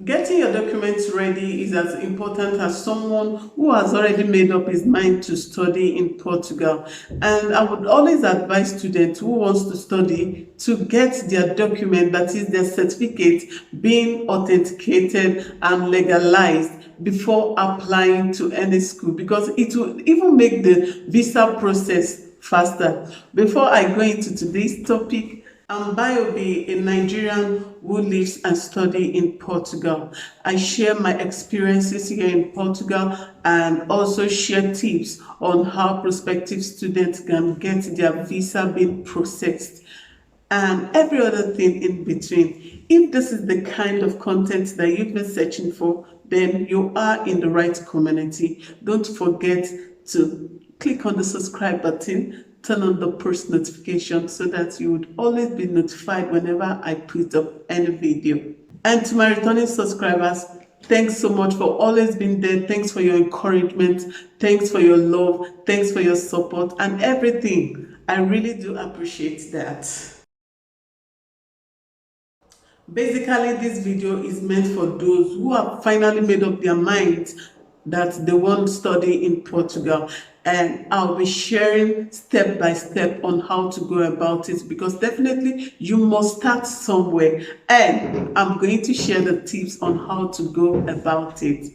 Getting your documents ready is as important as someone who has already made up his mind to study in Portugal. And I would always advise students who wants to study to get their document, that is their certificate, being authenticated and legalized before applying to any school, because it will even make the visa process faster. Before I go into today's topic, I'm Bayobi, a Nigerian who lives and studies in Portugal. I share my experiences here in Portugal and also share tips on how prospective students can get their visa being processed and every other thing in between. If this is the kind of content that you've been searching for, then you are in the right community. Don't forget to click on the subscribe button, turn on the push notification so that you would always be notified whenever I put up any video. And to my returning subscribers, thanks so much for always being there. Thanks for your encouragement. Thanks for your love. Thanks for your support and everything. I really do appreciate that. Basically, this video is meant for those who have finally made up their minds that they want to study in Portugal, and I'll be sharing step by step on how to go about it, because definitely you must start somewhere, and I'm going to share the tips on how to go about it.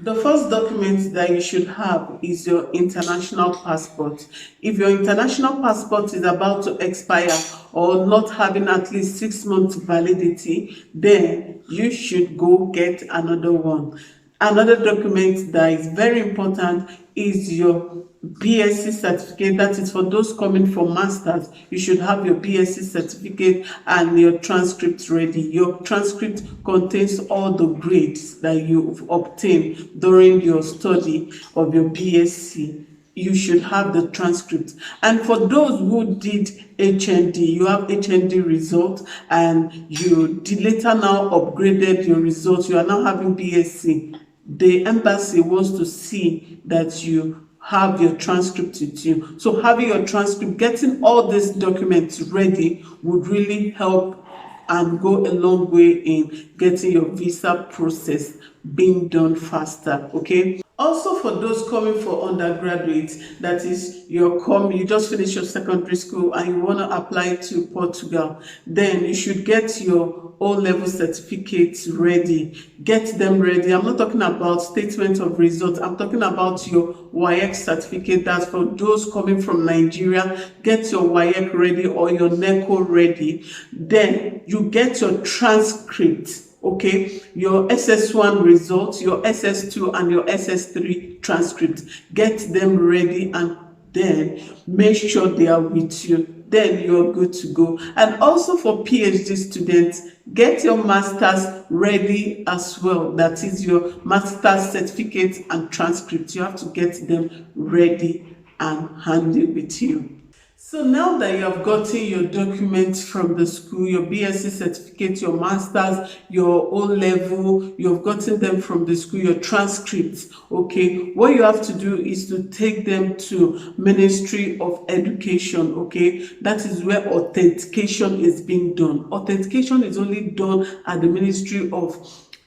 The first document that you should have is your international passport. If your international passport is about to expire or not having at least 6 months validity, then you should go get another one. Another document that is very important is your BSc certificate. That is for those coming for masters. You should have your BSc certificate and your transcript ready. Your transcript contains all the grades that you've obtained during your study of your BSc. You should have the transcript. And for those who did HND, you have HND results and you later now upgraded your results. You are now having BSc. The embassy wants to see that you have your transcript with you. So having your transcript, getting all these documents ready would really help and go a long way in getting your visa process being done faster, okay? Also, for those coming for undergraduates, that is, you just finished your secondary school and you want to apply to Portugal, then you should get your O-level certificates ready. Get them ready. I'm not talking about statement of results. I'm talking about your WAEC certificate. That's for those coming from Nigeria. Get your WAEC ready or your NECO ready. Then you get your transcript. Okay, your SS1 results, your SS2 and your SS3 transcript. Get them ready and then make sure they are with you. Then you're good to go. And also for PhD students, get your master's ready as well. That is your master's certificate and transcript. You have to get them ready and handy with you. So now that you have gotten your documents from the school, your BSc certificate, your master's, your O-level, you've gotten them from the school, your transcripts, okay, what you have to do is to take them to Ministry of Education, okay? That is where authentication is being done. Authentication is only done at the Ministry of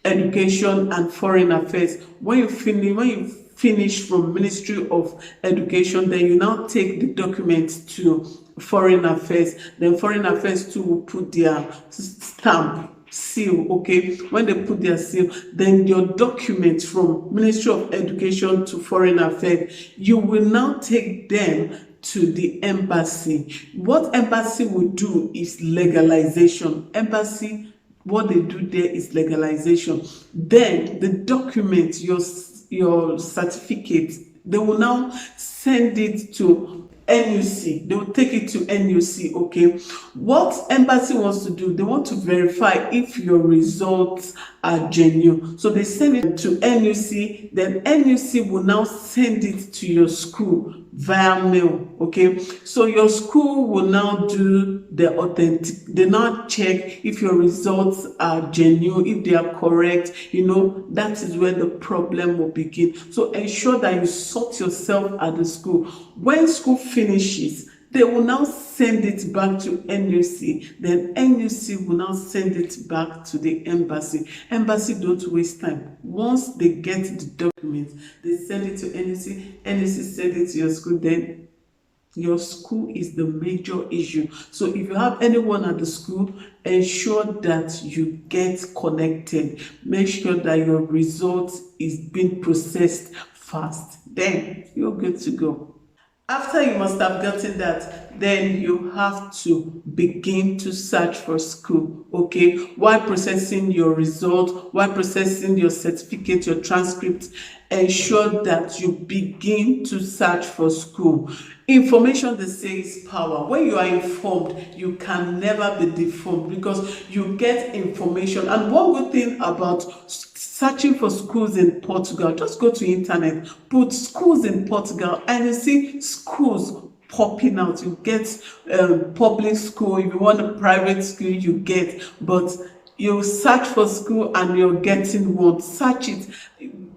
Education and Foreign Affairs. When you finish from Ministry of Education, then you now take the documents to Foreign Affairs. Then Foreign Affairs too will put their stamp, seal, okay? When they put their seal, then your documents from Ministry of Education to Foreign Affairs, you will now take them to the embassy. What embassy will do is legalization. Embassy, what they do there is legalization. Then the document, your certificate, they will now send it to NUC. They will take it to NUC, okay? What embassy wants to do, they want to verify if your results are genuine. So they send it to NUC, then NUC will now send it to your school via mail, okay? So your school will now do the authentic, they now check if your results are genuine, if they are correct, that is where the problem will begin. So ensure that you sort yourself at the school. When school finishes, They will now send it back to NUC. Then NUC will now send it back to the embassy. Embassy don't waste time. Once they get the documents, they send it to NUC. NUC send it to your school. Then your school is the major issue. So if you have anyone at the school, ensure that you get connected. Make sure that your result is being processed fast. Then you're good to go. After you must have gotten that, then you have to begin to search for school, okay? While processing your result, while processing your certificate, your transcript, ensure that you begin to search for school. Information, they say, is power. When you are informed, you can never be deformed because you get information. And one good thing about searching for schools in Portugal, just go to internet, put schools in Portugal, and you see schools popping out. You get public school. If you want a private school, you get. But you search for school and you're getting one. Search it.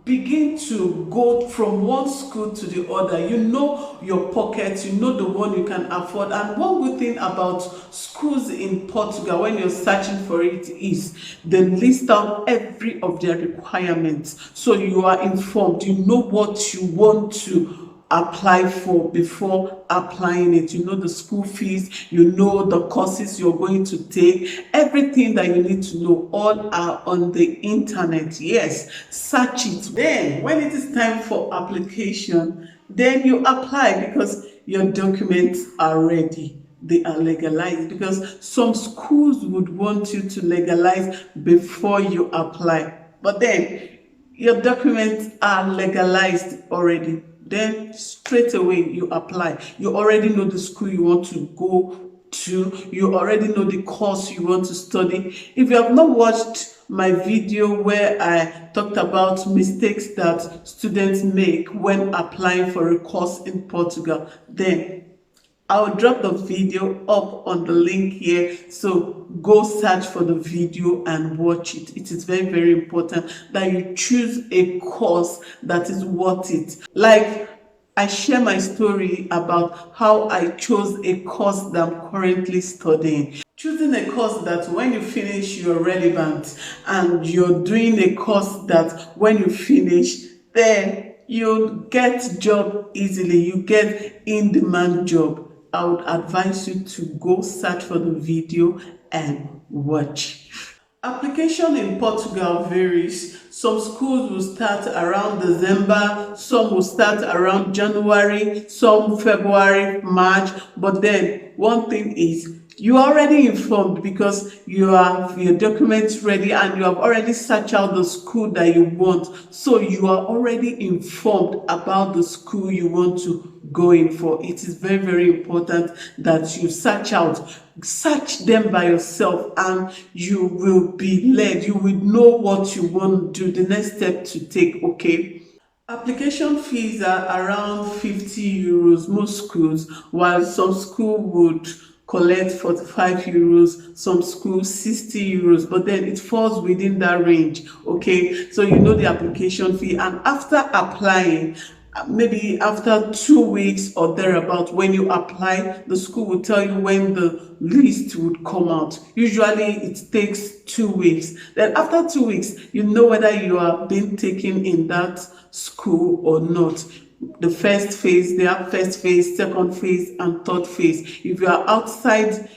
Begin to go from one school to the other. You know your pockets, you know the one you can afford. And one good thing about schools in Portugal, when you're searching for it, is they list out every of their requirements. So you are informed, you know what you want to apply for before applying it. You know the school fees, you know the courses you're going to take, everything that you need to know, all are on the internet. Yes, search it. Then when it is time for application, then you apply because your documents are ready. They are legalized, because some schools would want you to legalize before you apply, but then your documents are legalized already. Then straight away you apply. You already know the school you want to go to. You already know the course you want to study. If you have not watched my video where I talked about mistakes that students make when applying for a course in Portugal, then I'll drop the video up on the link here, so go search for the video and watch it. It is very, very important that you choose a course that is worth it. Like, I share my story about how I chose a course that I'm currently studying. Choosing a course that when you finish, you're relevant, and you're doing a course that when you finish, then you get job easily, you get in-demand job. I would advise you to go search for the video and watch. Application in Portugal varies. Some schools will start around December, some will start around January, some February, March. But then one thing is, you are already informed because you have your documents ready and you have already searched out the school that you want. So you are already informed about the school you want to go in for. It is very, very important that you search them by yourself, and you will be led. You will know what you want to do, the next step to take, okay? Application fees are around 50 euros, most schools, while some school would collect 45 euros, some schools 60 euros, but then it falls within that range, okay? So you know the application fee, and after applying, maybe after 2 weeks or thereabout, when you apply, the school will tell you when the list would come out. Usually it takes 2 weeks. Then after 2 weeks, you know whether you are being taken in that school or not. The first phase, they have first phase, second phase, and third phase. If you are outside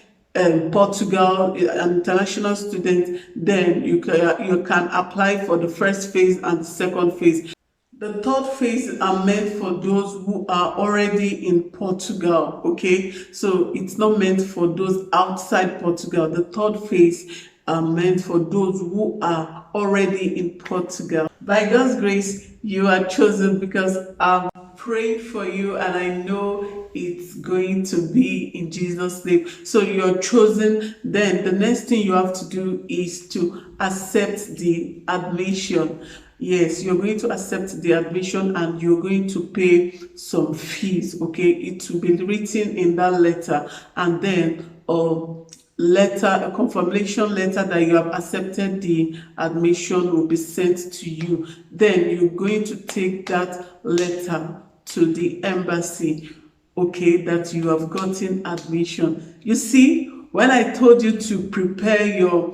Portugal, an international student, then you can apply for the first phase and the second phase. The third phase are meant for those who are already in Portugal, okay? So it's not meant for those outside Portugal. The third phase are meant for those who are already in Portugal. By God's grace, you are chosen, because I'm praying for you and I know it's going to be in Jesus' name. So you're chosen. Then the next thing you have to do is to accept the admission. Yes, you're going to accept the admission and you're going to pay some fees, okay? It will be written in that letter, and then a confirmation letter that you have accepted the admission will be sent to you. Then you're going to take that letter to the embassy. okay, that you have gotten admission. You see, when I told you to prepare your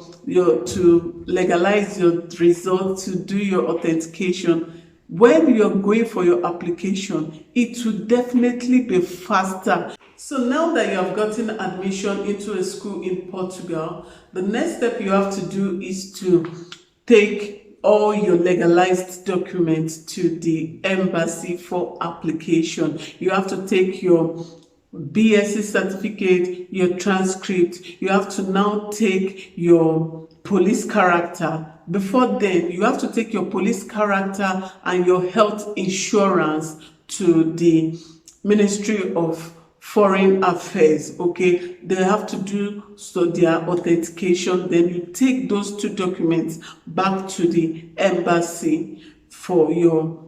to legalize your results, to do your authentication, when you're going for your application, it will definitely be faster. So now that you have gotten admission into a school in Portugal, the next step you have to do is to take all your legalized documents to the embassy for application. You have to take your BSc certificate, your transcript. You have to now take your police character. Before then, you have to take your police character and your health insurance to the Ministry of Foreign Affairs. Okay, they have to do so their authentication. Then you take those two documents back to the embassy for your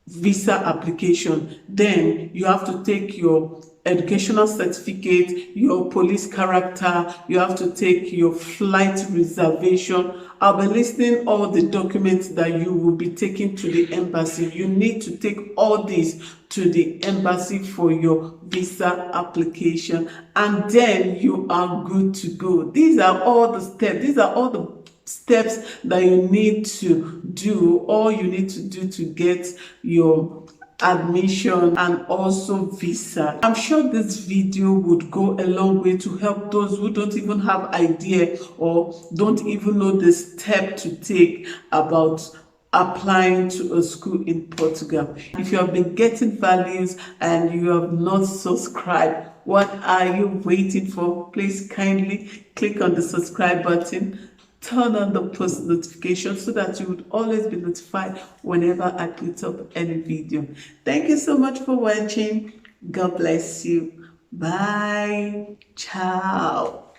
visa application. Then you have to take your educational certificate, your police character, you have to take your flight reservation. I'll be listing all the documents that you will be taking to the embassy. You need to take all these to the embassy for your visa application, and then you are good to go. These are all the steps. These are all the steps that you need to do, all you need to do to get your admission and also visa. I'm sure this video would go a long way to help those who don't even have idea or don't even know the step to take about applying to a school in Portugal. If you have been getting values and you have not subscribed, what are you waiting for? Please kindly click on the subscribe button, turn on the post notification so that you would always be notified whenever I put up any video. Thank you so much for watching. God bless you. Bye. Ciao.